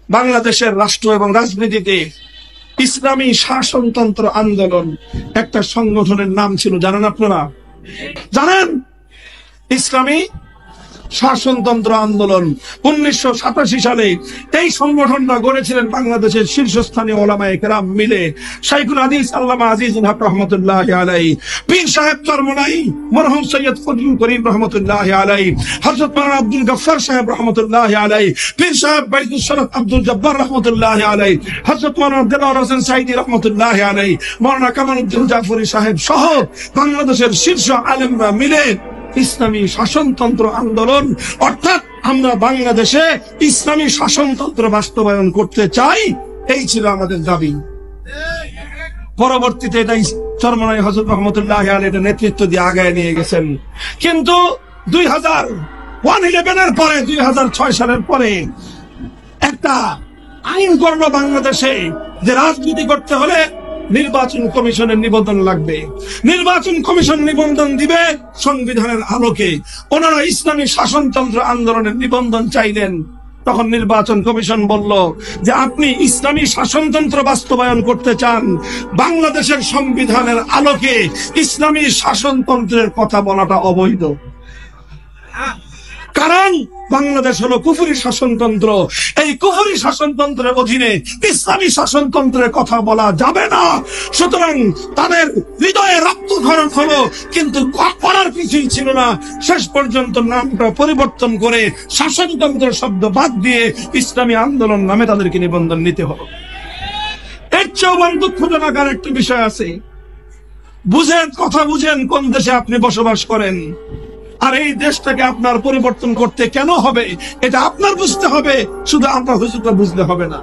বাংলাদেশের রাষ্ট্র এবং রাজনীতিতে ইসলামী শাসনতন্ত্র আন্দোলন একটা সংগঠনের নাম ছিল, জানেন আপনারা? জানেন? ইসলামী শাসনতন্ত্র আন্দোলন 1987 সালে এই সংগঠনটা গড়েছিলেন বাংলাদেশের শীর্ষস্থানীয় ওলামায়ে কেরাম মিলে। শাইখুল হাদিস আল্লামা আজিজুল হক রহমতুল্লাহি আলাইহি, পীর সাহেব চরমনাই মরহুম সৈয়দ ফজলুল করিম রহমতুল্লাহি আলাইহি, হযরত মাওলানা আব্দুল গফফার সাহেব রহমতুল্লাহি আলাইহি, পীর সাহেব বাইতুল শরফ আব্দুল জব্বার রহমতুল্লাহি আলাইহি, হযরত মাওলানা দেলোয়ার হোসেন সাইদি রহমতুল্লাহি আলাইহি, মাওলানা কামালউদ্দিন জাফরি সাহেব সহ বাংলাদেশের শীর্ষ আলেমরা মিলে ইসলামী শাসনতন্ত্র আন্দোলন, অর্থাৎ আমরা বাংলাদেশে ইসলামী শাসনতন্ত্র বাস্তবায়ন করতে চাই, এই ছিল আমাদের দাবি। পরবর্তীতে এটাই চরমনাই হযরত রহমতুল্লাহি আলাইহি এটা নেতৃত্ব দিয়ে আগায় নিয়ে গেছেন। কিন্তু 2011 পরে 2006 সালের পরে একটা আইন করলো বাংলাদেশে যে রাজনীতি করতে হলে নির্বাচন কমিশনের নিবন্ধন লাগবে। নির্বাচন কমিশন নিবন্ধন দিবে সংবিধানের আলোকে। ওনারা ইসলামী শাসনতন্ত্র আন্দোলনের নিবন্ধন চাইলেন। তখন নির্বাচন কমিশন বলল যে আপনি ইসলামী শাসনতন্ত্র বাস্তবায়ন করতে চান, বাংলাদেশের সংবিধানের আলোকে ইসলামী শাসনতন্ত্রের কথা বলাটা অবৈধ। কারণ বাংলাদেশ হলো কুফরি শাসনতন্ত্র, এই কুফরি শাসনতন্ত্রের অধীনে ইসলামী শাসনতন্ত্রের কথা বলা যাবে না। সুতরাং তাদের হৃদয়ে রক্তক্ষরণ হলো, কিন্তু করার কিছুই ছিল না। শেষ পর্যন্ত নামটা পরিবর্তন করে শাসনতন্ত্রের শব্দ বাদ দিয়ে ইসলামী আন্দোলন নামে তাদেরকে নিবন্ধন নিতে হলো। এর চেয়েও দুঃখজনক আর একটা বিষয় আছে। বুঝেন, কথা বুঝেন কোন দেশে আপনি বসবাস করেন। আর এই দেশটাকে আপনার পরিবর্তন করতে কেন হবে এটা আপনার বুঝতে হবে, শুধু আমরা হুজুররা বুঝলে হবে না।